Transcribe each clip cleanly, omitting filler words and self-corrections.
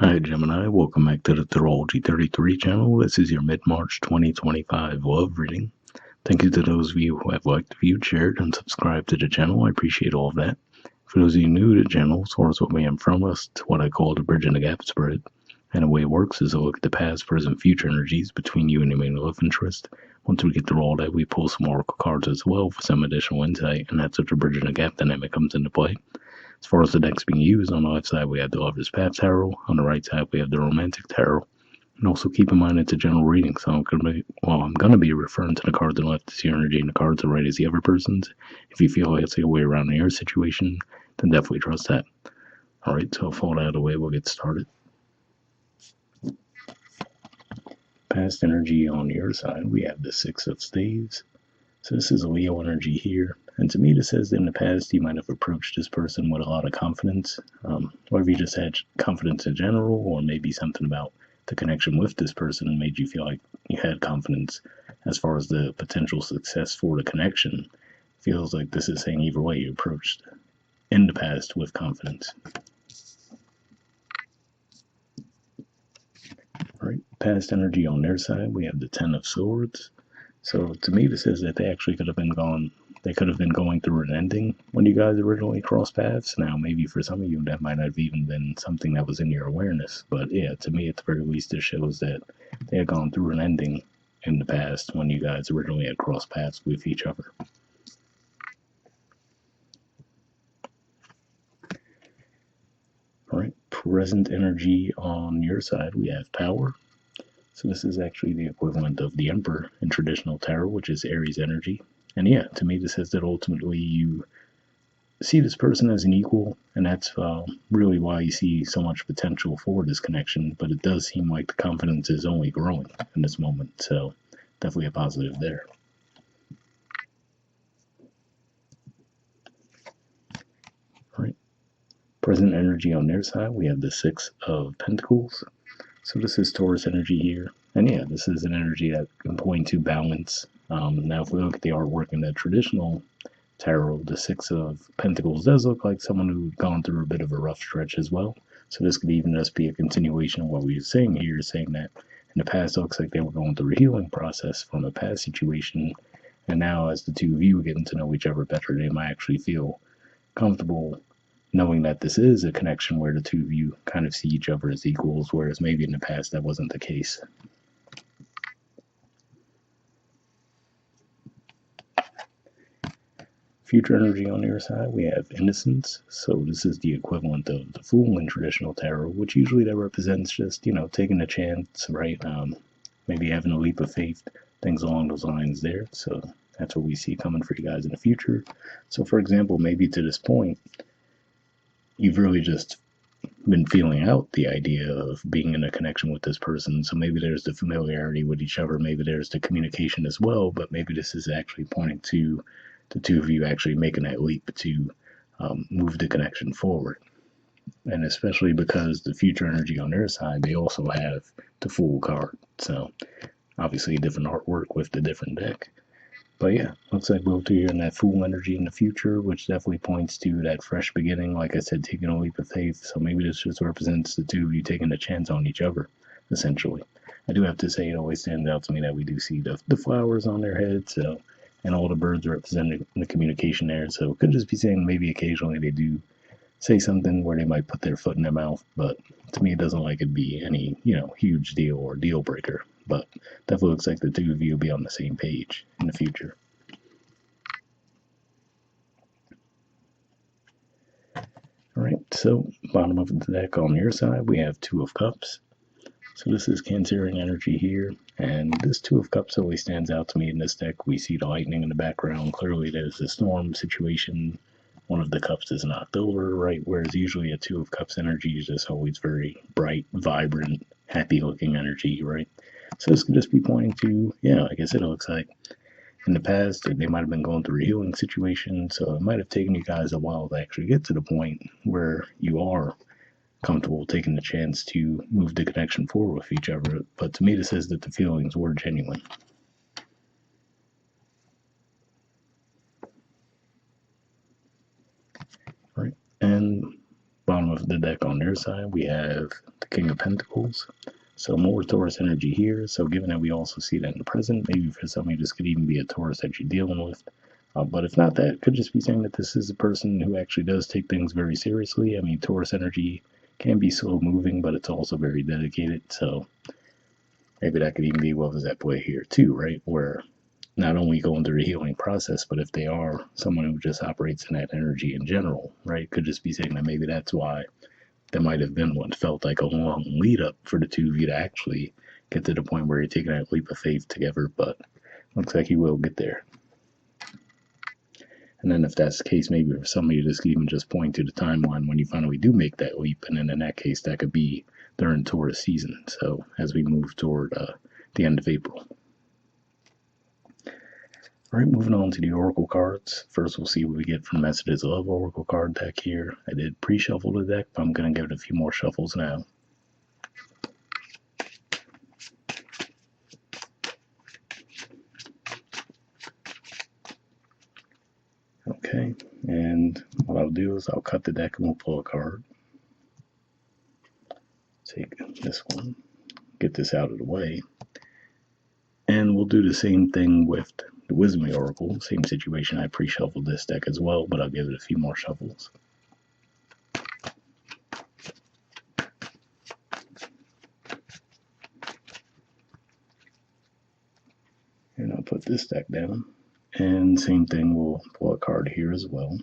Hi, Gemini. Welcome back to the Astrology 33 channel. This is your mid-March 2025 love reading. Thank you to those of you who have liked, viewed, shared, and subscribed to the channel. I appreciate all of that. For those of you new to the channel, source what we am from us to what I call the bridge and the gap spread. And the way it works is I look at the past, present, future energies between you and your main love interest. Once we get through all that, we pull some oracle cards as well for some additional insight, and that's what the bridge and the gap dynamic comes into play. As far as the decks being used, on the left side we have the Lover's Path Tarot, on the right side we have the Romantic Tarot. And also keep in mind it's a general reading, so I'm gonna be referring to the cards on the left as your energy and the cards on the right as the other person's. If you feel like it's a way around in your situation, then definitely trust that. Alright, so I'll fold out of the way, we'll get started. Past energy on your side, we have the Six of Staves. So this is a Leo energy here. And to me, this says that in the past, you might have approached this person with a lot of confidence, or if you just had confidence in general, or maybe something about the connection with this person made you feel like you had confidence as far as the potential success for the connection. Feels like this is saying either way, you approached in the past with confidence. All right, past energy on their side, we have the Ten of Swords. So to me, this says that they actually could have been going through an ending when you guys originally crossed paths. Now, maybe for some of you, that might not have even been something that was in your awareness. But yeah, to me, at the very least, this shows that they had gone through an ending in the past when you guys originally had crossed paths with each other. All right, present energy on your side, we have Power. So this is actually the equivalent of the Emperor in traditional tarot, which is Aries energy. And yeah, to me, this says that ultimately you see this person as an equal, and that's really why you see so much potential for this connection. But it does seem like the confidence is only growing in this moment, so definitely a positive there. All right. Present energy on their side, we have the Six of Pentacles. So this is Taurus energy here. And yeah, this is an energy that can point to balance. Now, if we look at the artwork in the traditional tarot, the Six of Pentacles does look like someone who's gone through a bit of a rough stretch as well. So this could even just be a continuation of what we were saying here, saying that in the past it looks like they were going through a healing process from a past situation. And now as the two of you are getting to know each other better, they might actually feel comfortable knowing that this is a connection where the two of you kind of see each other as equals, whereas maybe in the past that wasn't the case. Future energy on your side, we have Innocence. So this is the equivalent of the Fool in traditional tarot, which usually that represents just, taking a chance, right? Maybe having a leap of faith, things along those lines there. So that's what we see coming for you guys in the future. So for example, maybe to this point, you've really just been feeling out the idea of being in a connection with this person. So maybe there's the familiarity with each other, maybe there's the communication as well, but maybe this is actually pointing to the two of you actually making that leap to move the connection forward. And especially because the future energy on their side, they also have the Fool card. So obviously a different artwork with the different deck. But yeah, looks like both of you are in that Fool energy in the future, which definitely points to that fresh beginning. Like I said, taking a leap of faith. So maybe this just represents the two of you taking a chance on each other, essentially. I do have to say, it always stands out to me that we do see the flowers on their heads, so, and all the birds representing the communication there. So it could just be saying maybe occasionally they do say something where they might put their foot in their mouth, but to me it doesn't like it be any, huge deal or deal breaker. But definitely looks like the two of you will be on the same page in the future. All right, so bottom of the deck on your side, we have Two of Cups. So this is Cancerian energy here, and this Two of Cups always stands out to me in this deck. We see the lightning in the background. Clearly there's a storm situation. One of the cups is knocked over, right? Whereas usually a Two of Cups energy is just always very bright, vibrant, happy-looking energy, right? So this could just be pointing to, like I said, it looks like in the past they might have been going through a healing situation, so it might have taken you guys a while to actually get to the point where you are comfortable taking the chance to move the connection forward with each other. But to me, this says that the feelings were genuine. Right, and bottom of of the deck on their side, we have the King of Pentacles. So more Taurus energy here. So given that we also see that in the present, maybe for some of you this could even be a Taurus that you're dealing with. But if not, that could just be saying that this is a person who actually does take things very seriously. I mean, Taurus energy can be slow moving, but it's also very dedicated. So maybe that could even be what was at play here too, right? Where not only going through the healing process, but if they are someone who just operates in that energy in general, right? Could just be saying that maybe that's why there might have been what felt like a long lead up for the two of you to actually get to the point where you're taking that leap of faith together, but looks like you will get there. And then if that's the case, maybe for some of you, this could even just point to the timeline when you finally do make that leap. And then in that case, that could be during Taurus season. So as we move toward the end of April. All right, moving on to the Oracle cards. First, we'll see what we get from Messages of Love Oracle card deck here. I did pre-shuffle the deck, but I'm going to give it a few more shuffles now. Okay, and what I'll do is I'll cut the deck and we'll pull a card. Take this one, get this out of the way. And we'll do the same thing with the Wisdom Oracle. Same situation, I pre-shuffled this deck as well, but I'll give it a few more shuffles. And I'll put this deck down. And same thing, we'll pull a card here as well.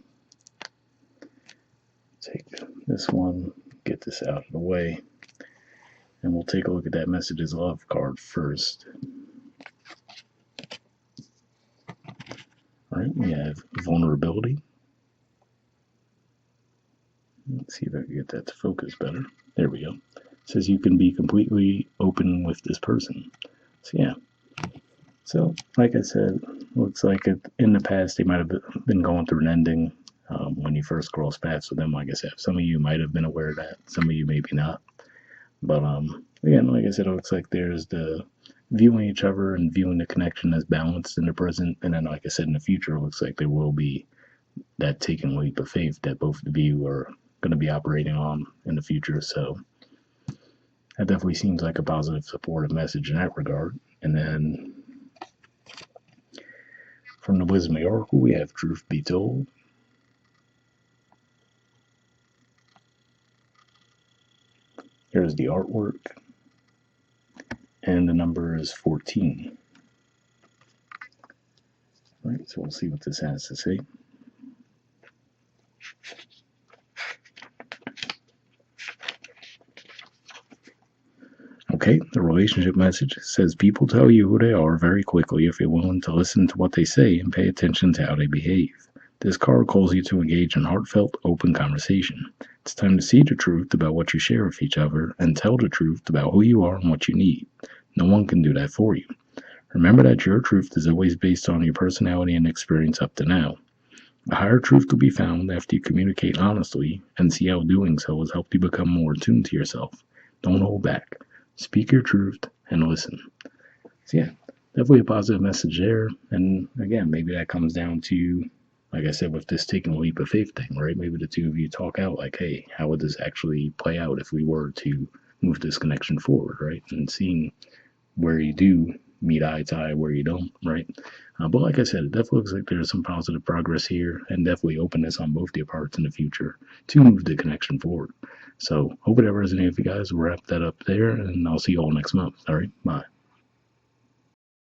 Take this one, get this out of the way. And we'll take a look at that Messages of Love card first. All right, we have Vulnerability. Let's see if I can get that to focus better. There we go. It says you can be completely open with this person. So yeah. So like I said, looks like in the past they might have been going through an ending when you first cross paths with them. Like I said, some of you might have been aware of that. Some of you maybe not. But again, like I said, it looks like there's the viewing each other and viewing the connection as balanced in the present. And then, like I said, in the future, it looks like there will be that taking leap of faith that both of you are going to be operating on in the future. So that definitely seems like a positive, supportive message in that regard. And then from the Wisdom Oracle, we have Truth Be Told. Here's the artwork. And the number is 14. All right, so we'll see what this has to say. Okay, the relationship message says people tell you who they are very quickly if you're willing to listen to what they say and pay attention to how they behave. This card calls you to engage in heartfelt, open conversation. It's time to see the truth about what you share with each other and tell the truth about who you are and what you need. No one can do that for you. Remember that your truth is always based on your personality and experience up to now. A higher truth will be found after you communicate honestly and see how doing so has helped you become more attuned to yourself. Don't hold back. Speak your truth and listen. So yeah, definitely a positive message there. And again, maybe that comes down to, like I said, with this taking a leap of faith thing, right? Maybe the two of you talk out like, hey, how would this actually play out if we were to move this connection forward, right? And seeing where you do meet eye to eye, where you don't, right? But like I said, it definitely looks like there's some positive progress here and definitely openness on both your parts in the future to move the connection forward. So hope it resonated with you guys. We'll wrap that up there and I'll see you all next month. All right, bye.